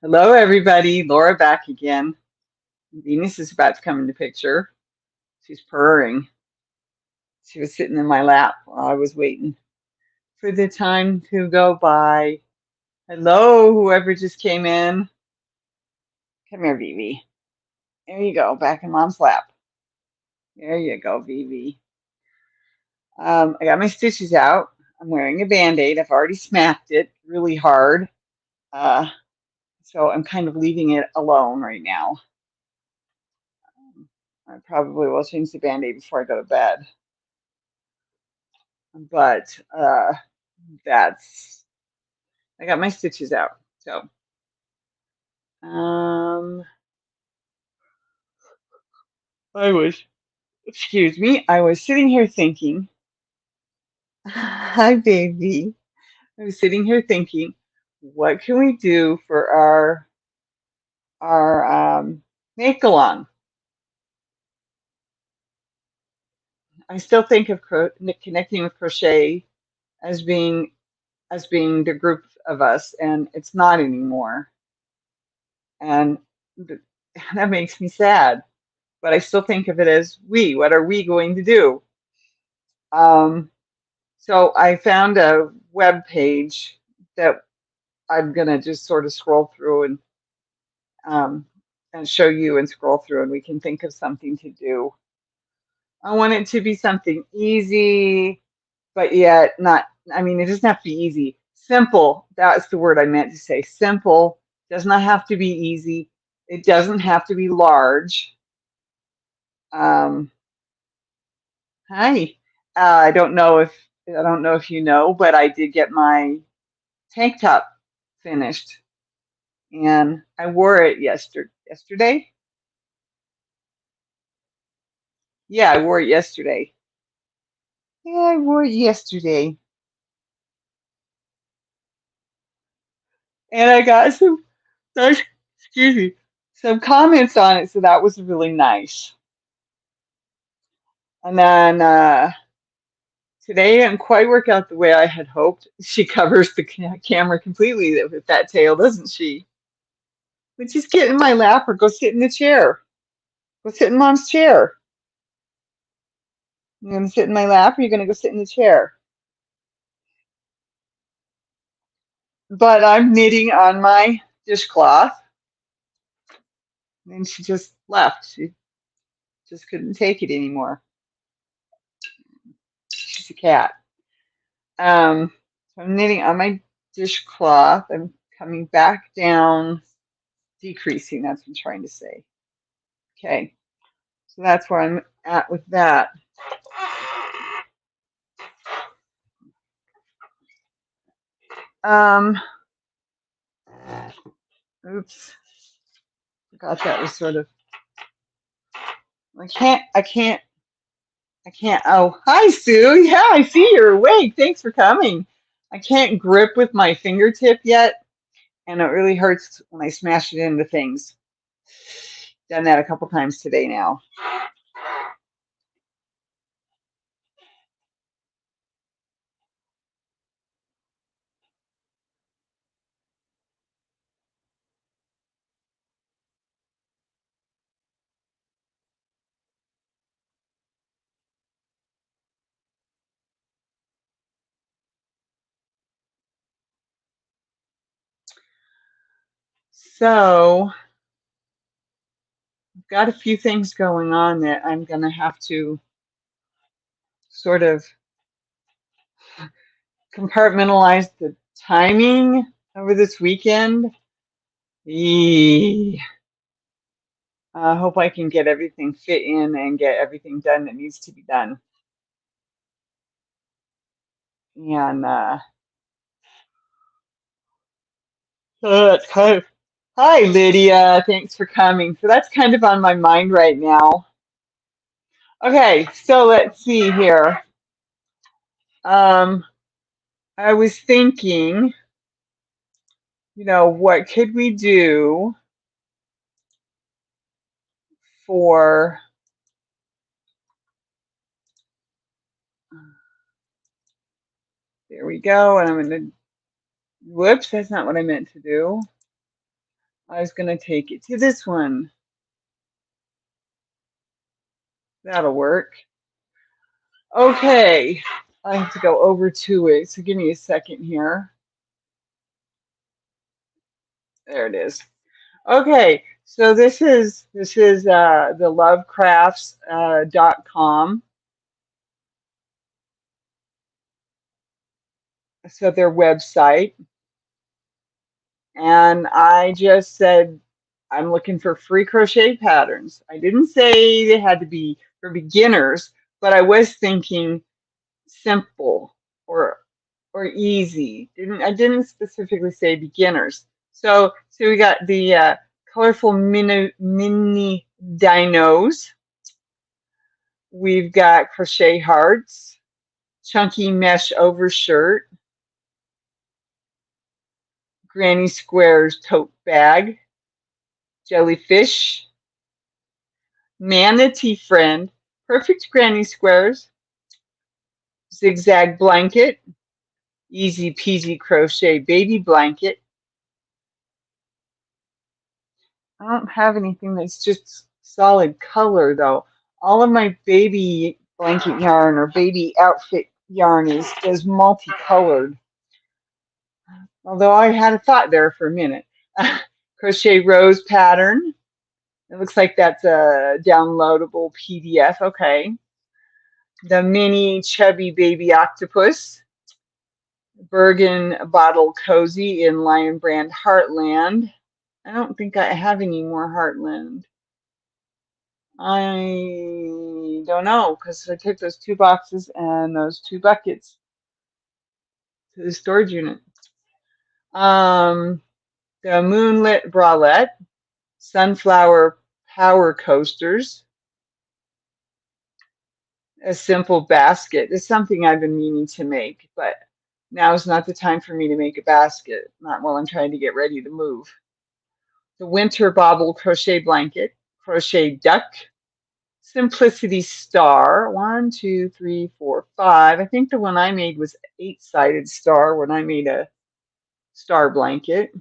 Hello, everybody. Laura back again. Venus is about to come in the picture. She's purring. She was sitting in my lap while I was waiting for the time to go by. Hello, whoever just came in. Come here, Vivi. There you go, back in Mom's lap. There you go, Vivi. I got my stitches out. I'm wearing a Band-Aid. I've already smacked it really hard. Uh, so I'm kind of leaving it alone right now. I probably will change the Band-Aid before I go to bed. But that's I got my stitches out. So um I was excuse me, I was sitting here thinking, hi baby. I was sitting here thinking, what can we do for our make along? I still think of connecting with crochet as being the group of us, and it's not anymore. And that makes me sad. But I still think of it as we. What are we going to do? Um, so I found a web page that I'm gonna just sort of scroll through um, and show you and scroll through, and we can think of something to do. I want it to be something easy, but yet not. I mean, it doesn't have to be easy. Simple. That's the word I meant to say. Simple. Does not have to be easy. It doesn't have to be large. Um, Hi. I don't know if you know, but I did get my tank top finished, and I wore it yesterday. Yeah, I wore it yesterday. Yeah, I wore it yesterday, and I got some excuse me, some comments on it, so that was really nice. And then today didn't quite work out the way I had hoped. She covers the camera completely with that tail, doesn't she? But just get in my lap or go sit in the chair. Go sit in Mom's chair. You're gonna sit in my lap or you're gonna go sit in the chair. But I'm knitting on my dishcloth. And she just left. She just couldn't take it anymore. She's a cat. So I'm knitting on my dishcloth. I'm coming back down, decreasing, that's what I'm trying to say. Okay, so that's where I'm at with that. Um, oops, forgot that was sort of, I can't. Oh, hi, Sue. Yeah, I see you're awake. Thanks for coming. I can't grip with my fingertip yet, and it really hurts when I smash it into things. Done that a couple times today now. So, I've got a few things going on that I'm going to have to sort of compartmentalize the timing over this weekend. I hope I can get everything fit in and get everything done that needs to be done. And so that's kind of, hi, Lydia. Thanks for coming. So that's kind of on my mind right now. Okay, so let's see here. I was thinking, what could we do for, there we go. And I'm going to, whoops, that's not what I meant to do. I was going to take it to this one. That'll work. Okay. I have to go over to it. So give me a second here. There it is. Okay. So this is the lovecrafts.com. So their website. And I just said, I'm looking for free crochet patterns. I didn't say they had to be for beginners, but I was thinking simple or easy. I didn't specifically say beginners. So we got the colorful mini dinos. We've got crochet hearts, chunky mesh overshirt, granny squares tote bag, jellyfish, manatee friend, perfect granny squares, zigzag blanket, easy peasy crochet baby blanket. I don't have anything that's just solid color though. All of my baby blanket yarn or baby outfit yarn is multicolored. Although I had a thought there for a minute. Crochet rose pattern. It looks like that's a downloadable PDF. Okay. The mini chubby baby octopus. Bergen bottle cozy in Lion Brand Heartland. I don't think I have any more Heartland. I don't know because I took those 2 boxes and those 2 buckets to the storage unit. The moonlit bralette, sunflower power coasters, a simple basket. It's something I've been meaning to make, but now is not the time for me to make a basket, not while I'm trying to get ready to move. The winter bobble crochet blanket, crochet duck, simplicity star, 1, 2, 3, 4, 5. I think the one I made was 8-sided star when I made a star blanket.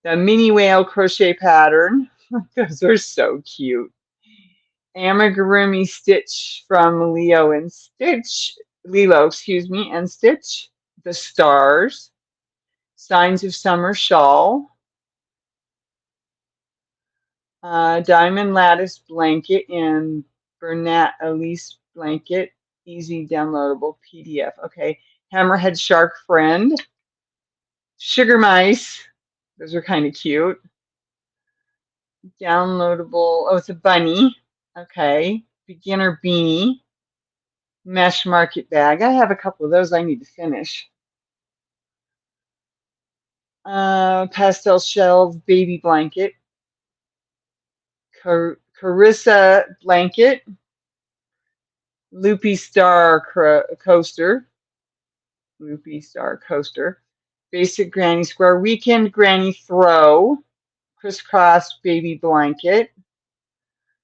The mini whale crochet pattern, those are so cute. Amigurumi stitch from Lilo, excuse me, and Stitch. The stars, signs of summer shawl, diamond lattice blanket in Bernat Elise blanket, easy downloadable PDF. Okay, hammerhead shark friend, sugar mice. Those are kind of cute. Downloadable. Oh, it's a bunny. Okay, beginner beanie, mesh market bag. I have a couple of those I need to finish. Pastel shells baby blanket, Carissa blanket, Loopy Star coaster, Loopy Star coaster, basic granny square, weekend granny throw, crisscross baby blanket,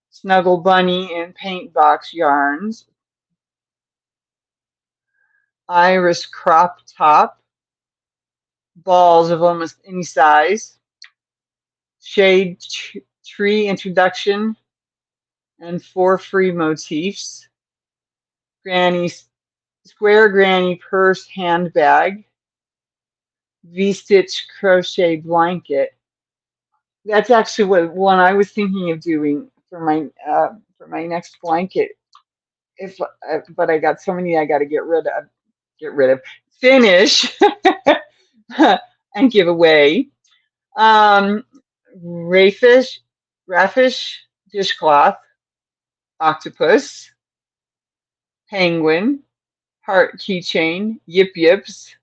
snuggle bunny and paint box yarns, iris crop top, balls of almost any size, shade tree introduction, and 4 free motifs, granny square granny purse handbag, V-stitch crochet blanket. That's actually what one I was thinking of doing for my next blanket. But I got so many I got to finish, and give away. Raffish dishcloth, octopus, penguin, heart keychain, yip yips,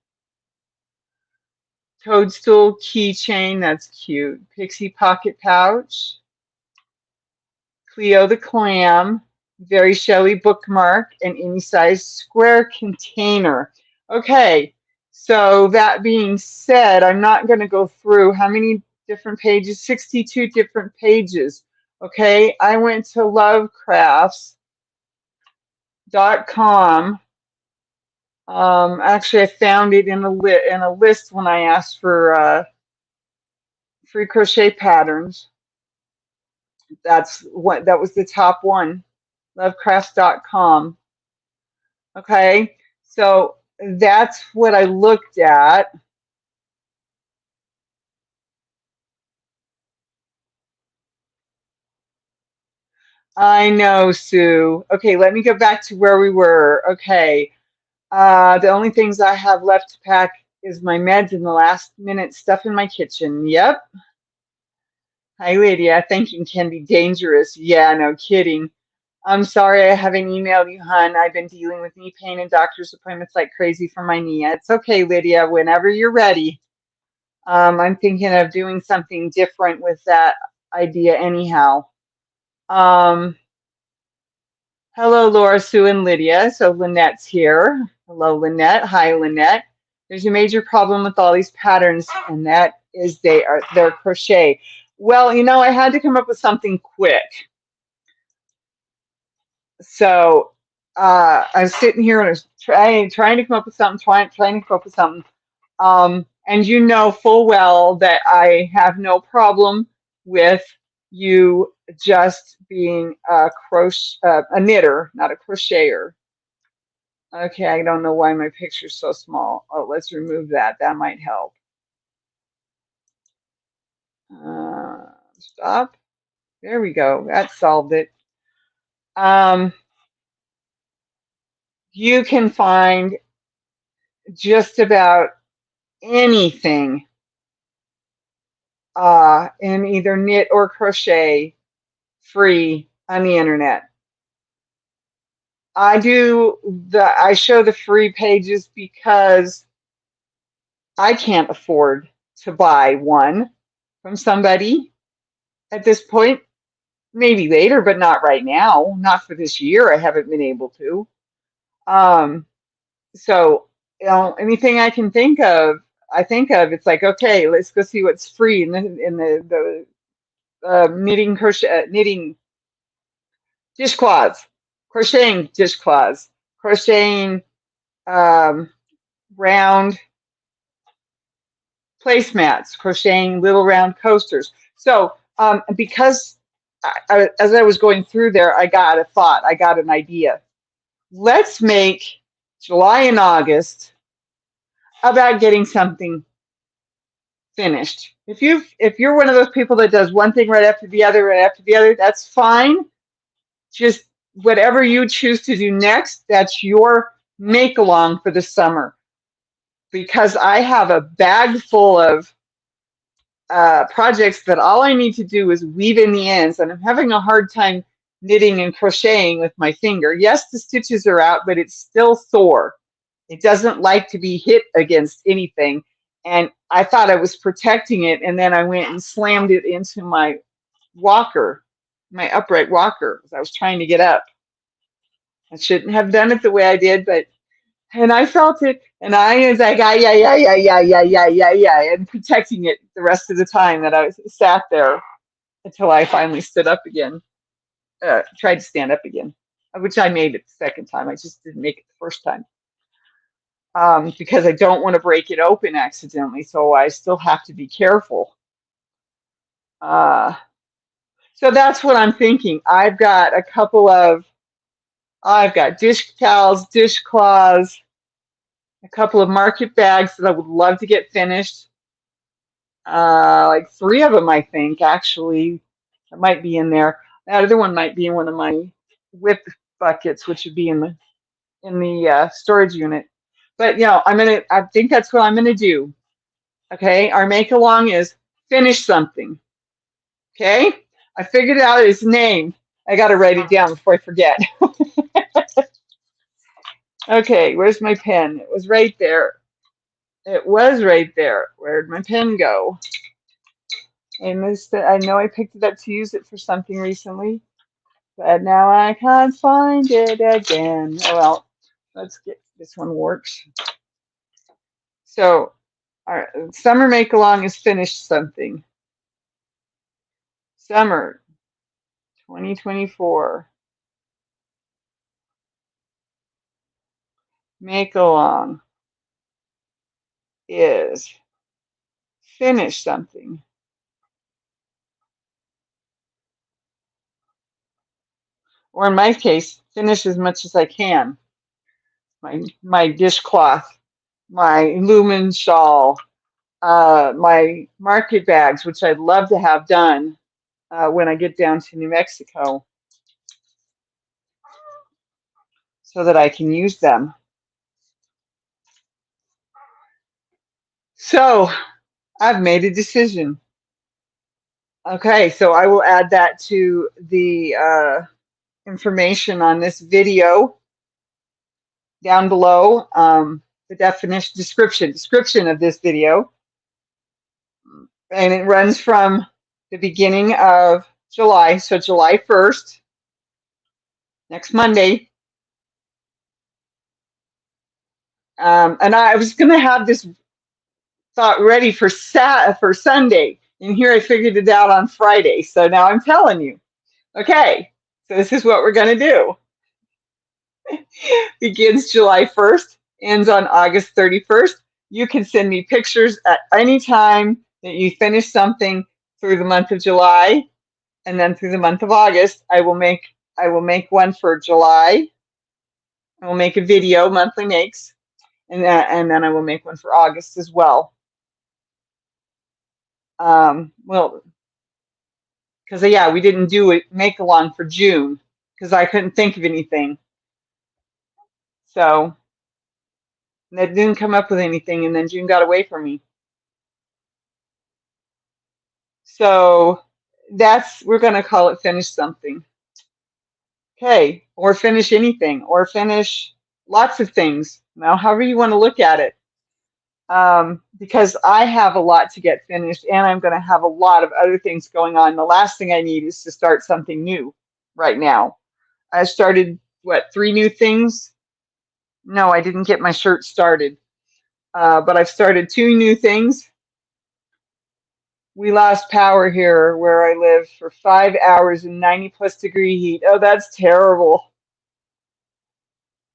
toadstool keychain, that's cute, pixie pocket pouch, Cleo the clam, very Shelley bookmark, and any size square container. Okay, so that being said, I'm not going to go through how many different pages, 62 different pages. Okay, I went to lovecrafts.com. Actually, I found it in a list when I asked for free crochet patterns. That was the top one, lovecrafts.com. Okay, so that's what I looked at. I know, Sue. Okay, let me go back to where we were. Okay, the only things I have left to pack is my meds and the last minute stuff in my kitchen. Yep. Hi, Lydia. Thinking can be dangerous. Yeah, no kidding. I'm sorry I haven't emailed you, hon. I've been dealing with knee pain and doctor's appointments like crazy for my knee. It's okay, Lydia, whenever you're ready. I'm thinking of doing something different with that idea anyhow. Um, Hello, Laura, Sue, and Lydia. So Lynette's here. Hello, Lynette. Hi, Lynette. There's a major problem with all these patterns, and that is they're crochet. Well, you know, I had to come up with something quick. So I was sitting here and I was trying to come up with something, trying to come up with something. And you know full well that I have no problem with you just being a knitter, not a crocheter. Okay, I don't know why my picture's so small. Oh, let's remove that. That might help. Stop. There we go. That solved it. You can find just about anything in either knit or crochet free on the internet. I show the free pages because I can't afford to buy one from somebody at this point. Maybe later, but not right now. Not for this year. I haven't been able to. Um, so, you know, anything I can think of, I think of. It's like, okay, let's go see what's free in the knitting crochet knitting dishcloths, crocheting dishcloths, crocheting um, round placemats, crocheting little round coasters. So because as I was going through there, I got a thought, I got an idea. Let's make July and August about getting something finished. If you're one of those people that does one thing right after the other, that's fine. Just whatever you choose to do next, that's your make along for the summer. Because I have a bag full of projects that all I need to do is weave in the ends, and I'm having a hard time knitting and crocheting with my finger. Yes, the stitches are out, but it's still sore. It doesn't like to be hit against anything. And I thought I was protecting it, and then I went and slammed it into my walker, my upright walker, as I was trying to get up. I shouldn't have done it the way I did, but and I felt it, and I was like, yeah, and protecting it the rest of the time that sat there until I finally stood up again, tried to stand up again, which I made it the second time. I just didn't make it the first time because I don't want to break it open accidentally, so I still have to be careful. Uh, so that's what I'm thinking. I've got dish towels, dishcloths, a couple of market bags that I would love to get finished. Like three of them, I think, actually, that might be in there. That other one might be in one of my whip buckets, which would be in the storage unit. But you know, I think that's what I'm gonna do. Okay, our make along is finish something. Okay, I figured out his name. I gotta write it down before I forget. Okay, where's my pen? It was right there. It was right there. Where'd my pen go? I missed it. I know I picked it up to use it for something recently, but now I can't find it again. Oh well, let's get this one works. So our summer make along is finished something. Summer 2024 make along is finish something. or in my case, finish as much as I can. My dishcloth, my lumen shawl, my market bags, which I'd love to have done when I get down to New Mexico so that I can use them. So I've made a decision. Okay, so I will add that to the information on this video down below, the description of this video. And it runs from the beginning of July, so July 1st, next Monday. And I was going to have this thought ready for Sunday, and here I figured it out on Friday. So now I'm telling you. Okay, so this is what we're going to do. Begins July 1st, ends on August 31st. You can send me pictures at any time that you finish something through the month of July, and then through the month of August. I will make one for July. I will make a video, monthly makes, and then I will make one for August as well. Well, because yeah, we didn't do it make along for June because I couldn't think of anything. So that didn't come up with anything, and then June got away from me. So we're going to call it finish something. Okay, or finish anything, or finish lots of things. Now, however you want to look at it. Because I have a lot to get finished, and I'm going to have a lot of other things going on. The last thing I need is to start something new right now. I started, 3 new things? No, I didn't get my shirt started. But I've started 2 new things. We lost power here where I live for 5 hours in 90+ degree heat. Oh, that's terrible.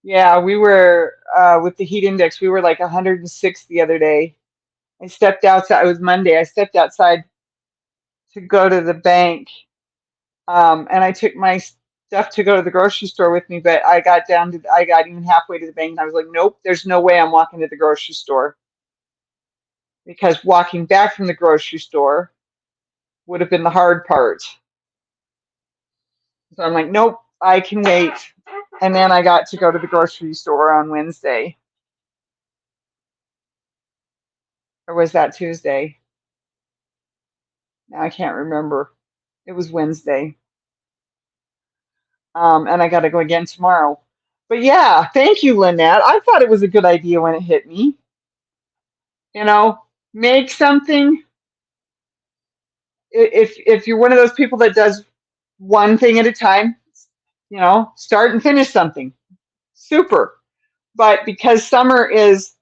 Yeah, we were, with the heat index, we were like 106 the other day. I stepped outside, it was Monday, I stepped outside to go to the bank, and I took my stuff to go to the grocery store with me, but I got even halfway to the bank, and I was like, nope, there's no way I'm walking to the grocery store. Because walking back from the grocery store would have been the hard part. So I'm like, nope, I can wait. And then I got to go to the grocery store on Wednesday. Or was that Tuesday? Now I can't remember. It was Wednesday. And I got to go again tomorrow. But yeah, thank you, Lynette. I thought it was a good idea when it hit me. You know, make something. If you're one of those people that does one thing at a time, you know, start and finish something. Super. But because summer is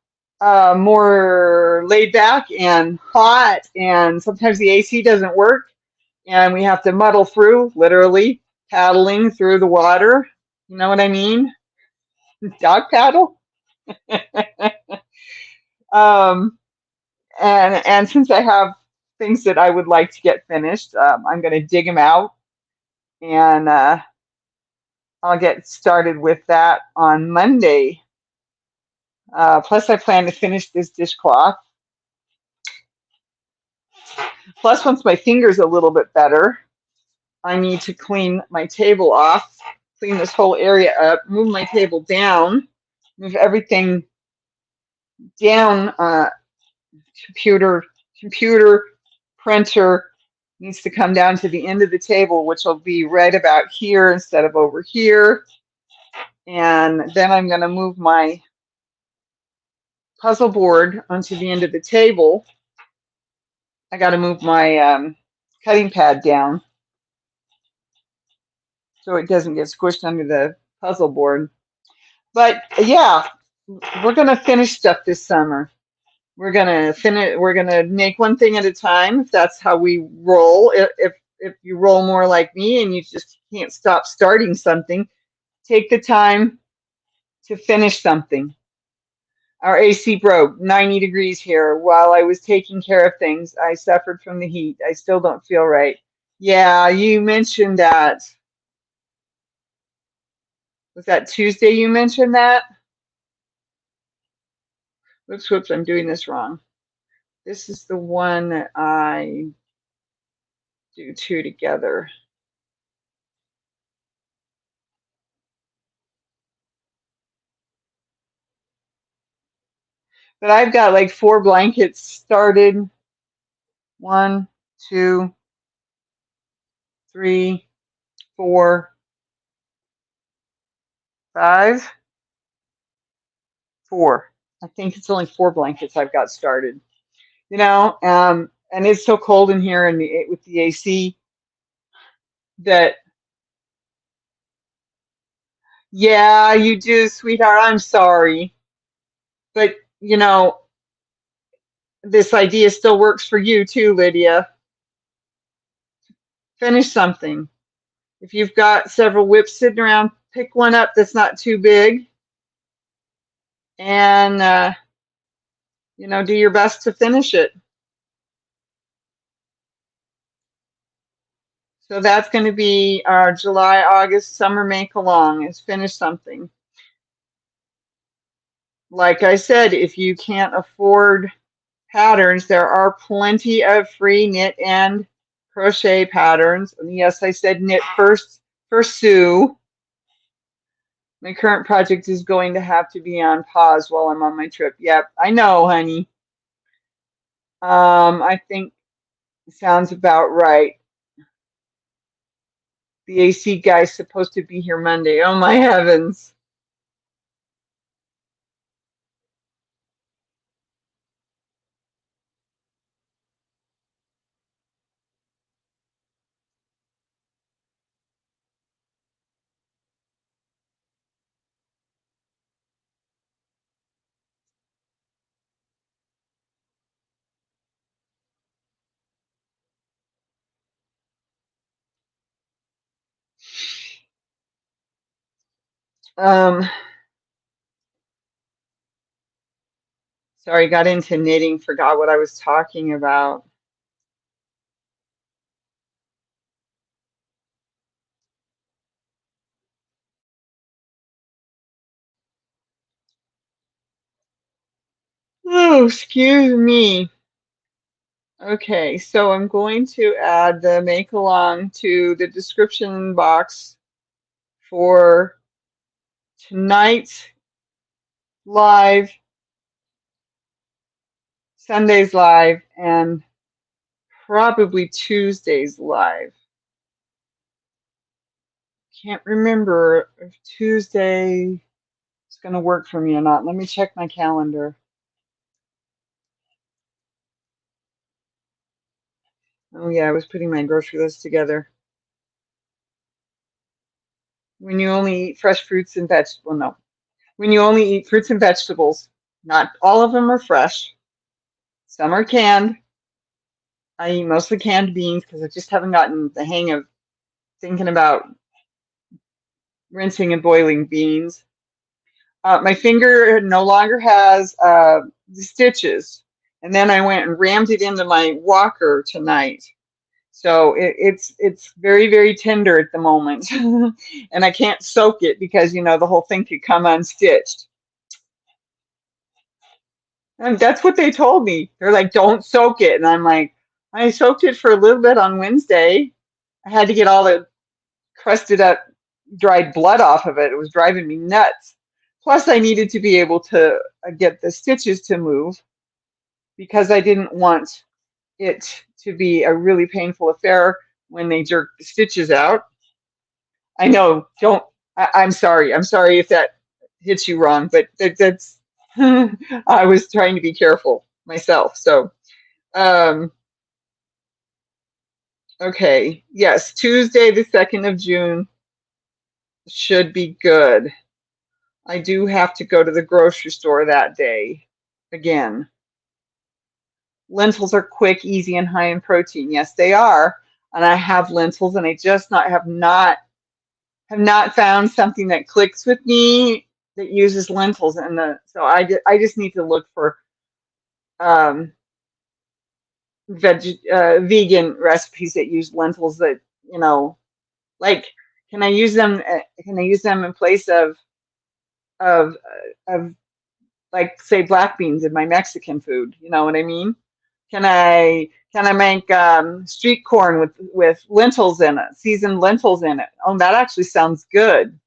more laid back and hot, and sometimes the AC doesn't work, and we have to muddle through, literally paddling through the water. You know what I mean? Dog paddle. And since I have things that I would like to get finished, I'm going to dig them out, and I'll get started with that on Monday. Plus, I plan to finish this dishcloth. Plus, once my finger's a little bit better, I need to clean my table off, clean this whole area up, move my table down, move everything down. Computer, printer needs to come down to the end of the table, which will be right about here instead of over here. And then I'm going to move my puzzle board onto the end of the table. I got to move my cutting pad down so it doesn't get squished under the puzzle board. But yeah, we're going to finish stuff this summer. We're gonna make one thing at a time, if that's how we roll. If you roll more like me and you just can't stop starting something, take the time to finish something. Our AC broke 90 degrees here while I was taking care of things. I suffered from the heat. I still don't feel right. Yeah, you mentioned that. Was that Tuesday you mentioned that? Whoops, whoops, I'm doing this wrong. This is the one that I do two together. But I've got like 4 blankets started. 1, 2, 3, 4, 5, 4. I think it's only 4 blankets I've got started. You know, and it's so cold in here and with the AC that, yeah, you do, sweetheart. I'm sorry. But, you know, this idea still works for you too, Lydia. Finish something. If you've got several whips sitting around, pick one up that's not too big and, you know, do your best to finish it. So that's going to be our July, August, summer make along is finish something. Like I said, if you can't afford patterns, there are plenty of free knit and crochet patterns. And yes, I said knit first for Sue. My current project is going to have to be on pause while I'm on my trip. Yep, I know, honey. I think it sounds about right. The AC guy's supposed to be here Monday. Oh my heavens. Um, sorry, got into knitting, forgot what I was talking about. Oh, excuse me. Okay, so I'm going to add the make along to the description box for tonight's live, Sunday's live, and probably Tuesday's live. Can't remember if Tuesday is going to work for me or not. Let me check my calendar. Oh yeah, I was putting my grocery list together. When you only eat fresh fruits and vegetables, well, no. When you only eat fruits and vegetables, not all of them are fresh. Some are canned. I eat mostly canned beans because I just haven't gotten the hang of thinking about rinsing and boiling beans. My finger no longer has the stitches, and then I went and rammed it into my walker tonight. So it's very, very tender at the moment, and I can't soak it because you know the whole thing could come unstitched. And that's what they told me. They're like, don't soak it, and I'm like, I soaked it for a little bit on Wednesday. I had to get all the crusted up dried blood off of it. It was driving me nuts. Plus, I needed to be able to get the stitches to move because I didn't want it to be a really painful affair when they jerk the stitches out. I know, don't, I'm sorry. I'm sorry if that hits you wrong, but that's, I was trying to be careful myself. So, um, okay. Yes, Tuesday, the 2nd of June should be good. I do have to go to the grocery store that day again. Lentils are quick, easy, and high in protein. Yes, they are. And I have lentils, and I just not have not found something that clicks with me that uses lentils. And so I just need to look for um, vegan recipes that use lentils that you know, like Can I use them? Can I use them in place of of like say black beans in my Mexican food? You know what I mean? Can I make street corn with lentils in it, seasoned lentils in it? Oh, that actually sounds good.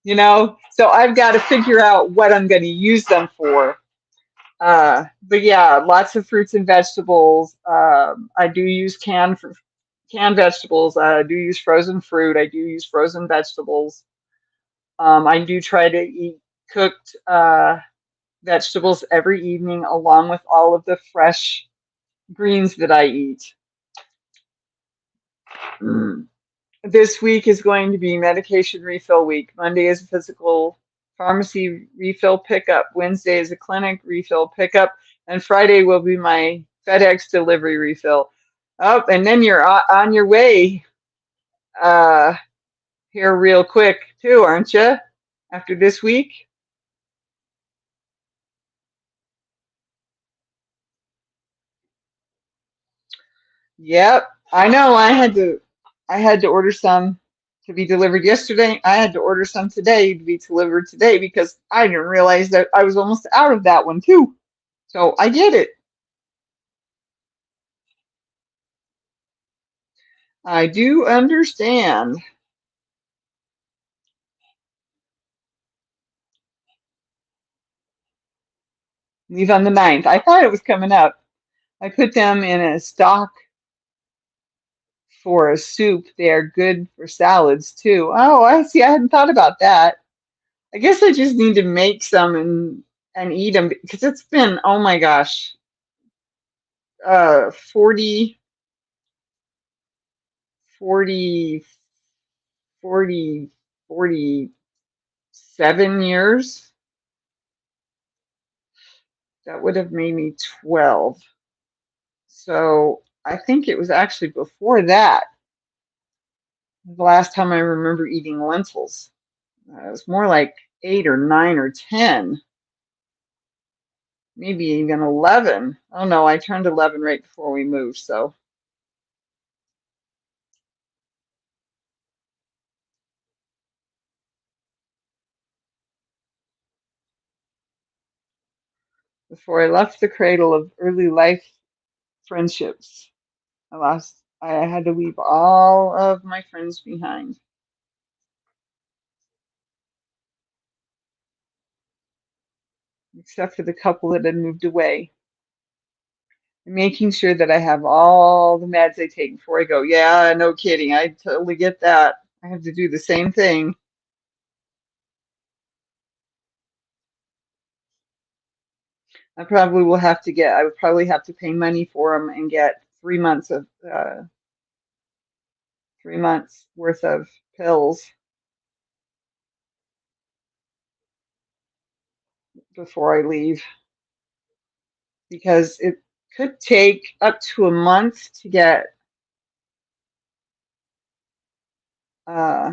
You know, so I've got to figure out what I'm going to use them for. But yeah, lots of fruits and vegetables. I do use canned vegetables. I do use frozen fruit. I do use frozen vegetables. I do try to eat cooked vegetables every evening, along with all of the fresh greens that I eat. Mm. This week is going to be medication refill week. Monday is a physical pharmacy refill pickup. Wednesday is a clinic refill pickup. And Friday will be my FedEx delivery refill. Oh, and then you're on your way uh, here real quick too, aren't you? After this week? Yep. I know I had to order some to be delivered yesterday. I had to order some today to be delivered today because I didn't realize that I was almost out of that one too. So I get it. I do understand. Leave on the 9th. I thought it was coming up. I put them in a stock for a soup. They are good for salads too. Oh, I see. I hadn't thought about that. I guess I just need to make some and eat them because it's been, oh my gosh, 40, 40, 40, 47 years. That would have made me 12. So I think it was actually before that, the last time I remember eating lentils. It was more like 8 or 9 or 10, maybe even 11. Oh no, I turned 11 right before we moved. So before I left the cradle of early life friendships, I had to leave all of my friends behind, except for the couple that had moved away. Making sure that I have all the meds I take before I go. Yeah, no kidding. I totally get that. I have to do the same thing. I would probably have to pay money for them and get 3 months of 3 months worth of pills before I leave because it could take up to a month to get uh,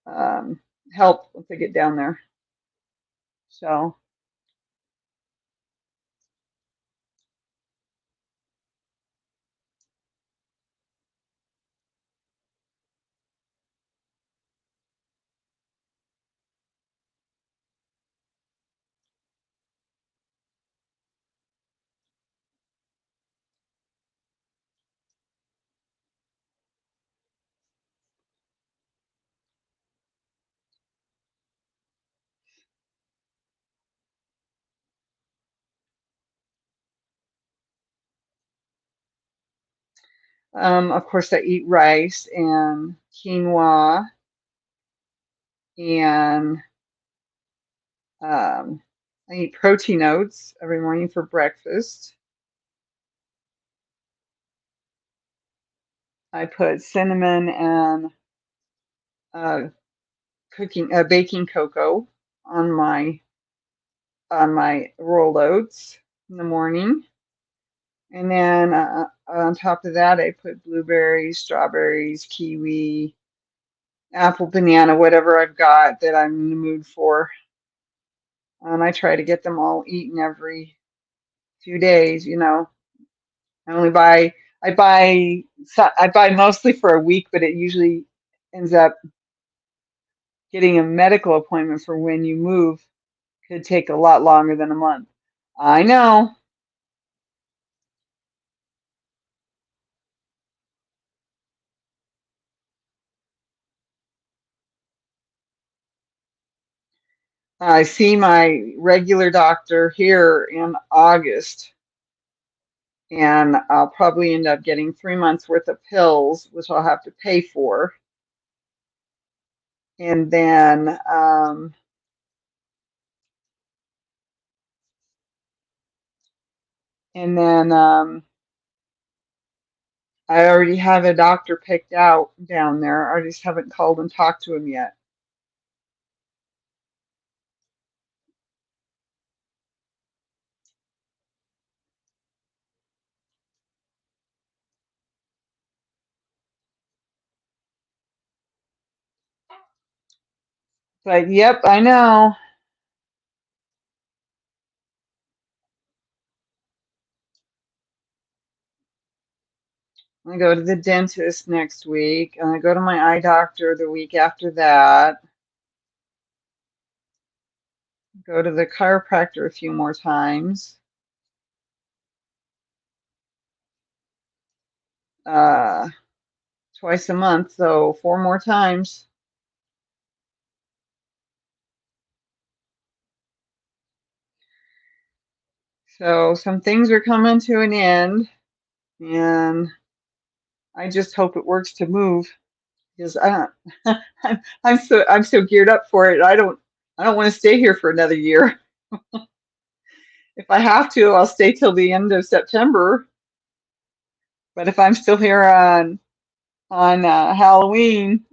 um, help once I get down there. So, of course, I eat rice and quinoa and um, I eat protein oats every morning for breakfast. I put cinnamon and uh, baking cocoa on my rolled oats in the morning, and then on top of that, I put blueberries, strawberries, kiwi, apple, banana, whatever I've got that I'm in the mood for, and I try to get them all eaten every few days. You know, I only buy I buy mostly for a week, but it usually ends up getting a medical appointment for when you move could take a lot longer than a month. I know. I see my regular doctor here in August, and I'll probably end up getting 3 months worth of pills, which I'll have to pay for. And then, and then I already have a doctor picked out down there. I just haven't called and talked to him yet. But yep, I know. I go to the dentist next week, and I go to my eye doctor the week after that. Go to the chiropractor a few more times. Uh, Twice a month, so 4 more times. So some things are coming to an end, and I just hope it works to move because I don't. I'm so geared up for it. I don't want to stay here for another year. If I have to, I'll stay till the end of September. But if I'm still here on Halloween,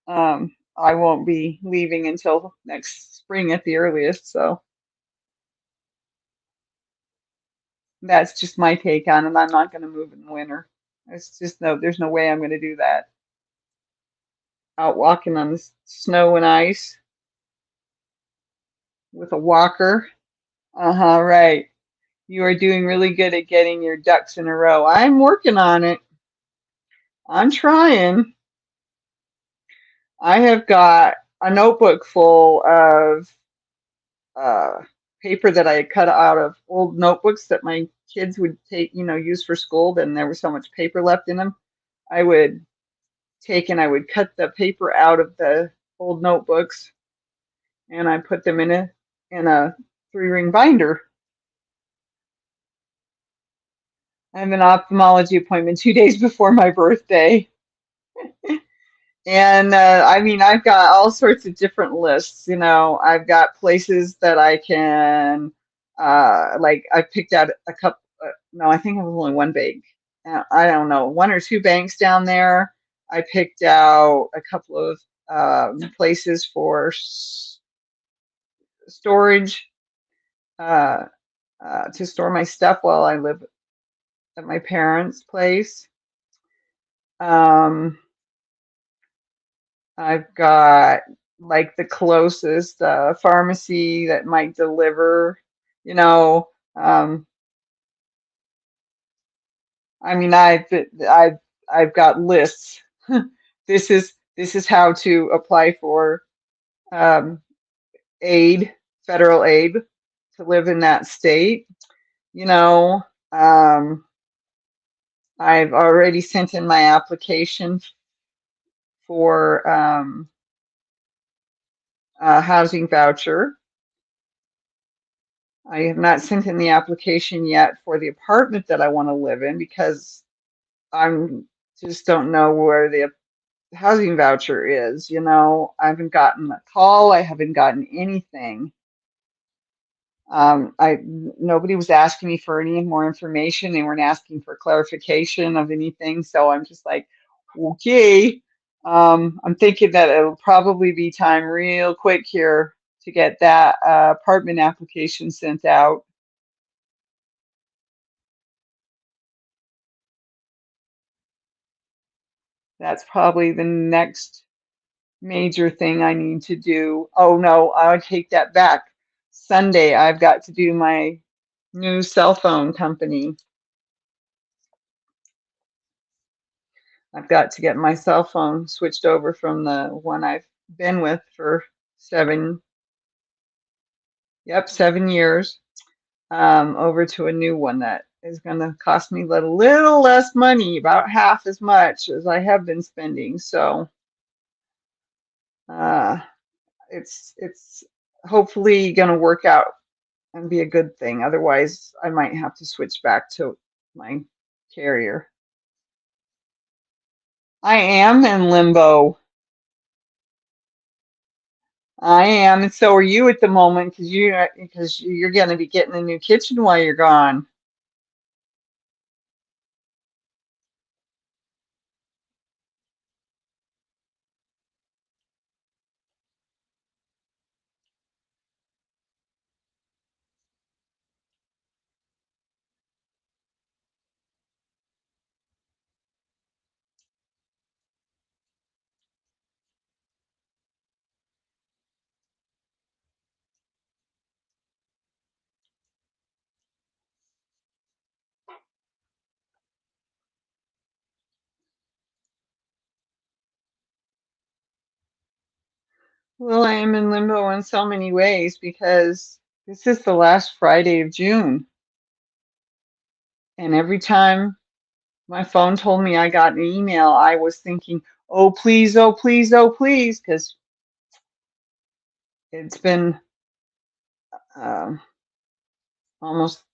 I won't be leaving until next spring at the earliest. So that's just my take on it. I'm not going to move in the winter. There's no way I'm going to do that. Out walking on the snow and ice with a walker. Uh-huh, right. You are doing really good at getting your ducks in a row. I'm working on it. I'm trying. I have got a notebook full of uh, paper that I had cut out of old notebooks that my kids would take, use for school. Then there was so much paper left in them. I would take and I would cut the paper out of the old notebooks and I put them in a 3-ring binder. I have an ophthalmology appointment 2 days before my birthday. And I mean, I've got all sorts of different lists. I've got places that I can, like, I picked out a couple, no, I think it was only one bank. I don't know, one or two banks down there. I picked out a couple of places for storage, uh, to store my stuff while I live at my parents' place. Um, I've got like the closest pharmacy that might deliver, you know. Um, I mean, I've I've got lists. This is how to apply for um, aid, federal aid, to live in that state. You know, um, I've already sent in my application for a housing voucher. I have not sent in the application yet for the apartment that I want to live in because I'm just don't know where the housing voucher is. I haven't gotten a call. I haven't gotten anything. I Nobody was asking me for any more information. They weren't asking for clarification of anything. So I'm just like, okay. I'm thinking that it'll probably be time real quick here to get that apartment application sent out. That's probably the next major thing I need to do. Oh no, I'll take that back. Sunday, I've got to do my new cell phone company. I've got to get my cell phone switched over from the one I've been with for 7 years, over to a new one that is going to cost me a little less money, about half as much as I have been spending. So uh, it's hopefully going to work out and be a good thing. Otherwise, I might have to switch back to my carrier. I am in limbo. I am, and so are you at the moment because you're going to be getting a new kitchen while you're gone. Well, I am in limbo in so many ways because this is the last Friday of June, and every time my phone told me I got an email, I was thinking, "Oh please, oh please, oh please," because it's been um, almost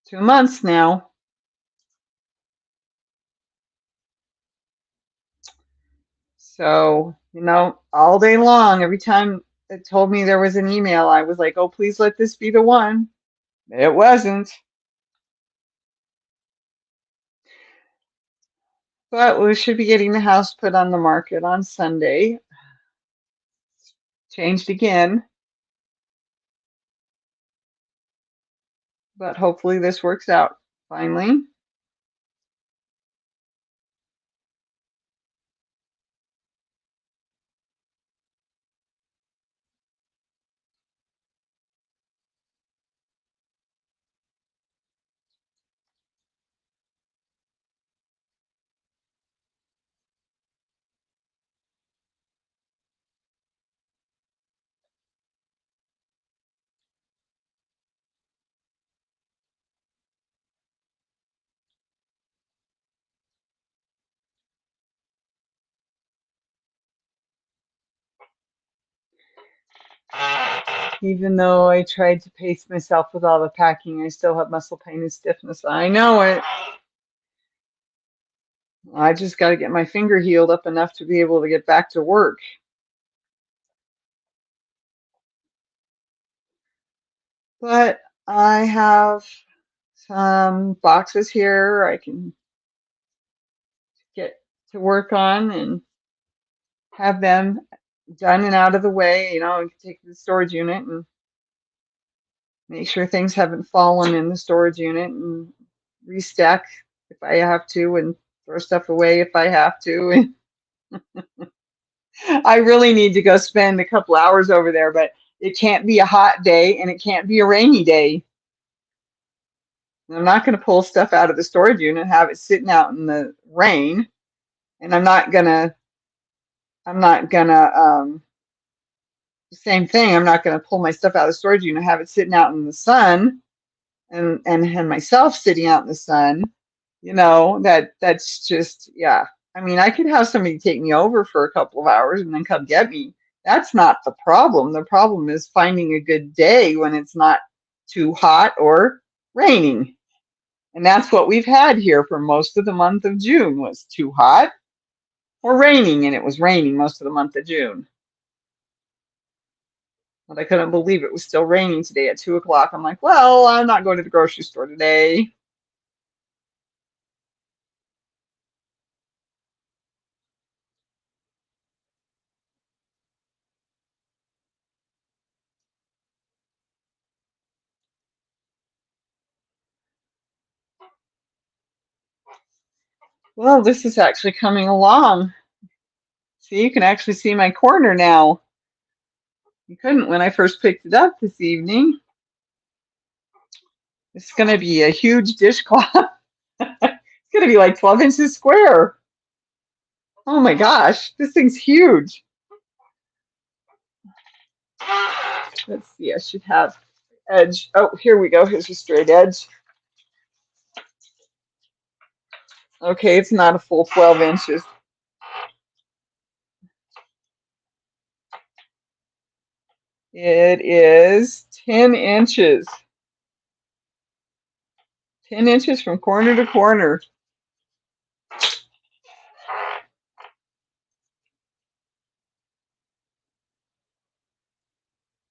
2 months now. So, all day long, every time it told me there was an email, I was like, oh, please let this be the one. It wasn't. But we should be getting the house put on the market on Sunday. Changed again. But hopefully this works out finally. Even though I tried to pace myself with all the packing, I still have muscle pain and stiffness. I know it. I just got to get my finger healed up enough to be able to get back to work. But I have some boxes here I can get to work on and have them done and out of the way. Take the storage unit and make sure things haven't fallen in the storage unit and restack if I have to and throw stuff away if I have to. I really need to go spend a couple hours over there, but it can't be a hot day and it can't be a rainy day. I'm not going to pull stuff out of the storage unit and have it sitting out in the rain. And I'm not gonna same thing. I'm not gonna pull my stuff out of the storage unit and have it sitting out in the sun and myself sitting out in the sun. That's just, yeah. I mean, I could have somebody take me over for a couple of hours and then come get me. That's not the problem. The problem is finding a good day when it's not too hot or raining. And that's what we've had here for most of the month of June, was too hot or raining, and it was raining most of the month of June. But I couldn't believe it was still raining today at 2 o'clock. I'm like, well, I'm not going to the grocery store today. Well, this is actually coming along. See, you can actually see my corner now. You couldn't when I first picked it up this evening. It's going to be a huge dishcloth. It's going to be like 12 inches square. Oh my gosh, this thing's huge. Let's see, I should have edge. Oh, here we go. Here's a straight edge. Okay, it's not a full 12 inches. It is 10 inches. 10 inches from corner to corner.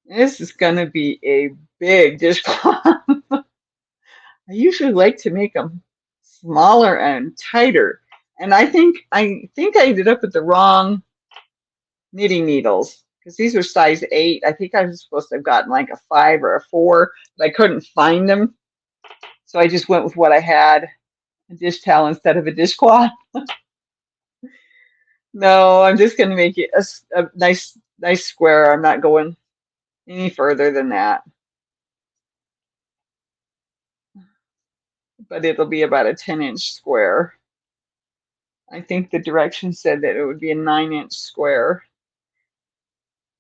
This is going to be a big dishcloth. I usually like to make them smaller and tighter. And I think I ended up with the wrong knitting needles because these are size 8. I think I was supposed to have gotten like a 5 or a 4, but I couldn't find them. So I just went with what I had, a dish towel instead of a dishcloth. No, I'm just going to make it a nice square. I'm not going any further than that. But it'll be about a 10-inch square. I think the directions said that it would be a 9-inch square.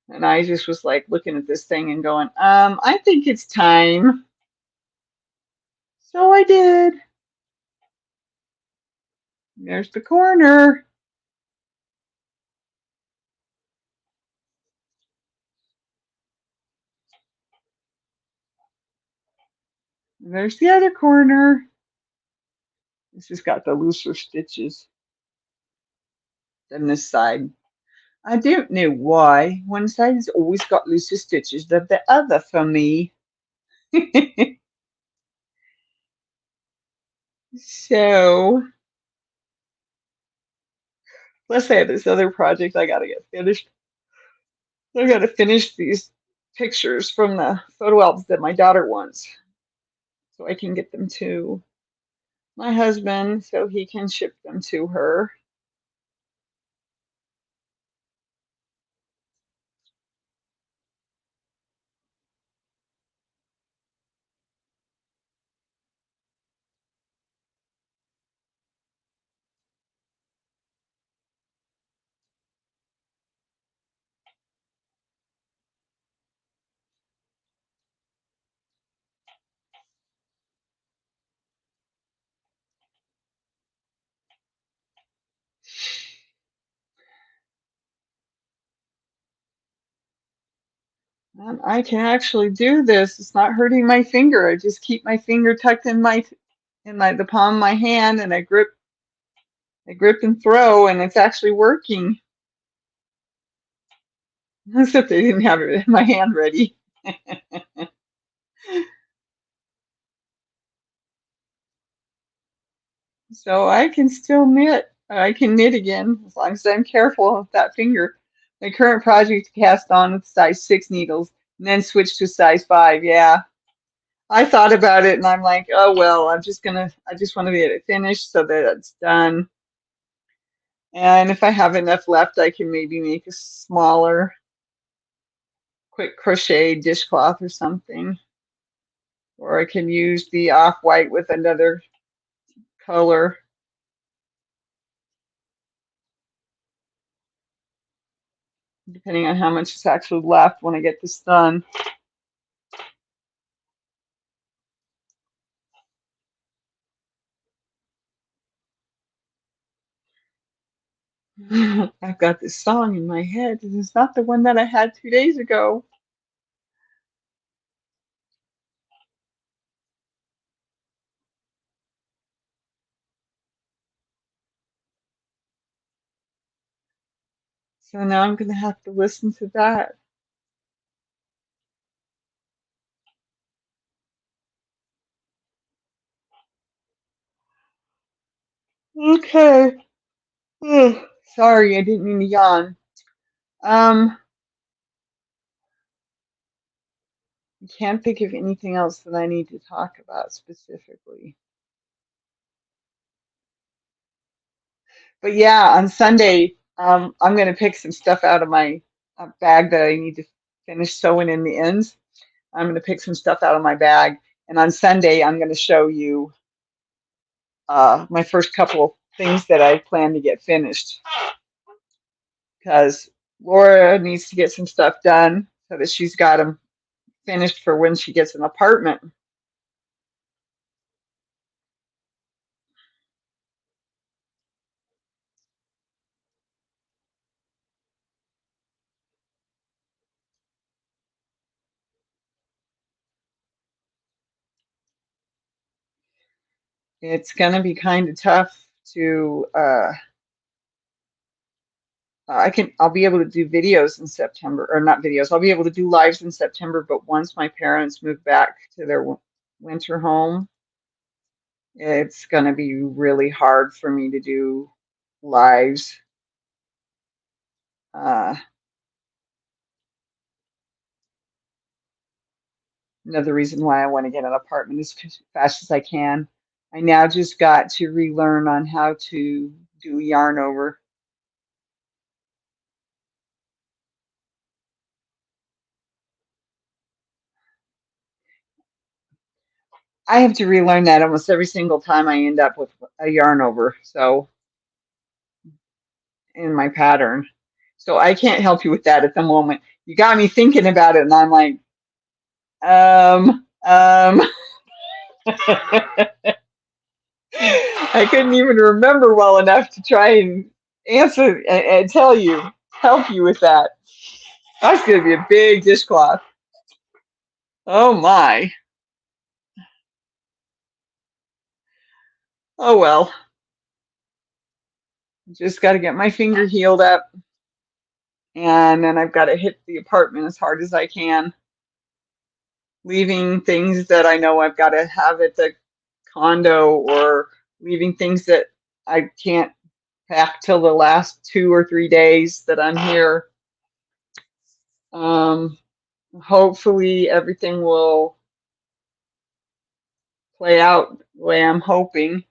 And I just was like looking at this thing and going, I think it's time. So I did. There's the corner. There's the other corner. This has got the looser stitches than this side. I don't know why. One side has always got looser stitches than the other for me. So, plus I have this other project I gotta get finished. I gotta finish these pictures from the photo albums that my daughter wants so I can get them to my husband so he can ship them to her. And I can actually do this. It's not hurting my finger. I just keep my finger tucked in the palm of my hand and I grip and throw and it's actually working. Except I didn't have it in my hand ready. So I can still knit. I can knit again as long as I'm careful with that finger. My current project cast on with size 6 needles and then switched to size 5. Yeah. I thought about it and I'm like, oh well, I just want to get it finished so that it's done. And if I have enough left, I can maybe make a smaller, quick crochet dishcloth or something. Or I can use the off-white with another color, depending on how much is actually left when I get this done. I've got this song in my head, and it's not the one that I had 2 days ago. So now I'm going to have to listen to that. Okay. Ugh, sorry, I didn't mean to yawn. I can't think of anything else that I need to talk about specifically. But yeah, on Sunday, I'm going to pick some stuff out of my bag that I need to finish sewing in the ends. I'm going to pick some stuff out of my bag. And on Sunday, I'm going to show you my first couple of things that I plan to get finished. because Laura needs to get some stuff done so that she's got them finished for when she gets an apartment. It's going to be kind of tough to I'll be able to do videos in September, or not videos. I'll be able to do lives in September, but once my parents move back to their winter home, it's going to be really hard for me to do lives. Uh, Another reason why I want to get an apartment as fast as I can. I now just got to relearn on how to do yarn over. I have to relearn that almost every single time I end up with a yarn over. So in my pattern. So I can't help you with that at the moment. You got me thinking about it, and I'm like, I couldn't even remember well enough to try and answer and help you with that. That's going to be a big dishcloth. Oh my. Oh well. Just got to get my finger healed up, and then I've got to hit the apartment as hard as I can, leaving things that I know I've got to have at the condo, or leaving things that I can't pack till the last 2 or 3 days that I'm here. Hopefully everything will play out the way I'm hoping,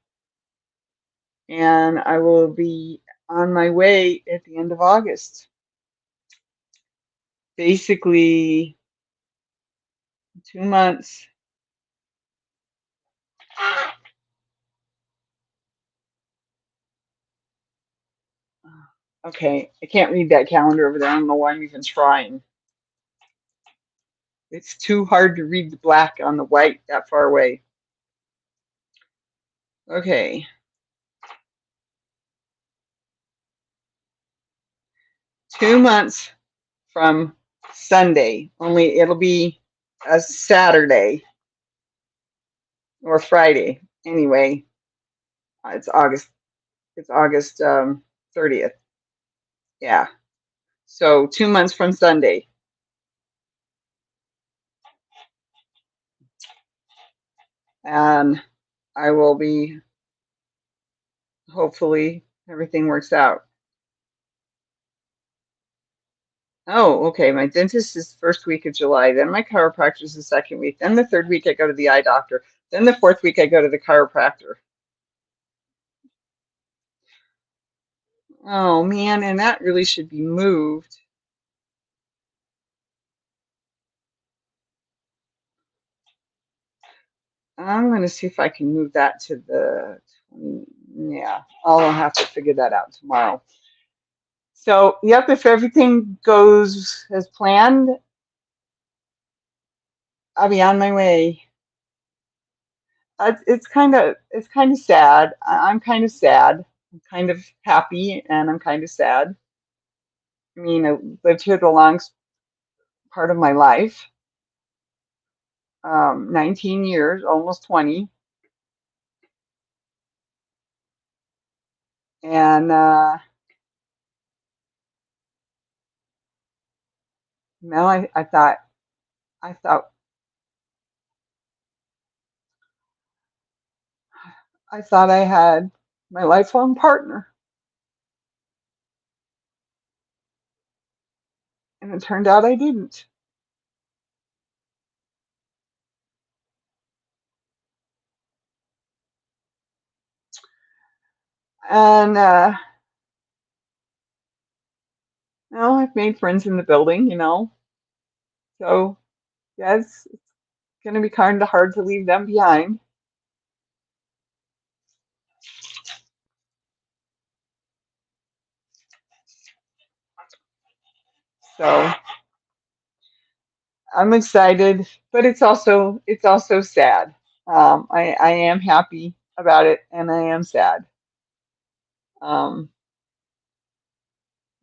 and I will be on my way at the end of August. Basically 2 months. Okay, I can't read that calendar over there. I don't know why I'm even trying. It's too hard to read the black on the white that far away. Okay. 2 months from Sunday, only it'll be a Saturday or Friday. Anyway, it's August. It's August 30th. Yeah. So 2 months from Sunday. And I will be, hopefully everything works out. Oh, okay. My dentist is the first week of July. Then my chiropractor is the second week. Then the third week I go to the eye doctor. Then the fourth week I go to the chiropractor. Oh man, and that really should be moved. I'm going to see if I can move that to the, yeah, I'll have to figure that out tomorrow. So, yep, if everything goes as planned, I'll be on my way. It's kind of sad. I'm kind of sad. I'm kind of happy, and I'm kind of sad. I mean, I lived here the longest part of my life, 19 years, almost 20, and no, I thought I thought I had my lifelong partner, and it turned out I didn't. And I've made friends in the building. So yeah, it's going to be kind of hard to leave them behind. So I'm excited, but it's also sad. I am happy about it, and I am sad. Um,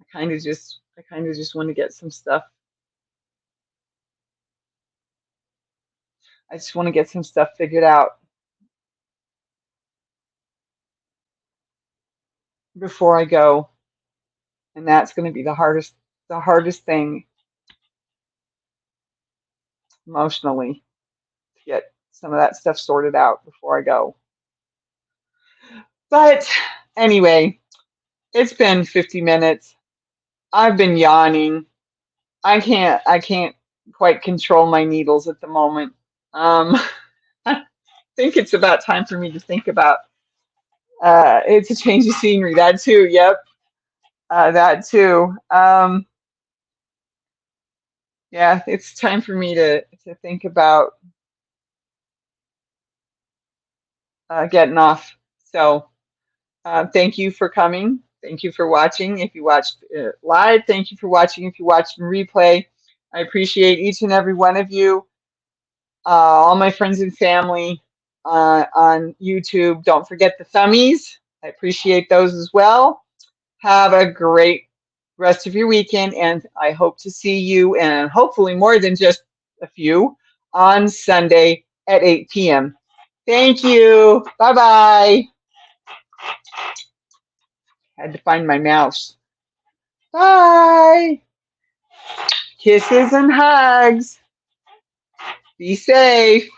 I kind of just want to get some stuff. I just want to get some stuff figured out before I go, and that's going to be the hardest thing emotionally, to get some of that stuff sorted out before I go. But anyway, it's been 50 minutes. I've been yawning. I can't quite control my needles at the moment. I think it's about time for me to think about it's a change of scenery. That too. Yep. That too. Yeah, it's time for me to think about getting off. So thank you for coming. Thank you for watching. If you watched live, thank you for watching. If you watched in replay, I appreciate each and every one of you. All my friends and family on YouTube. Don't forget the thummies. I appreciate those as well. Have a great rest of your weekend, and I hope to see you, and hopefully more than just a few, on Sunday at 8 p.m. Thank you. Bye-bye. Had to find my mouse. Bye. Kisses and hugs. Be safe.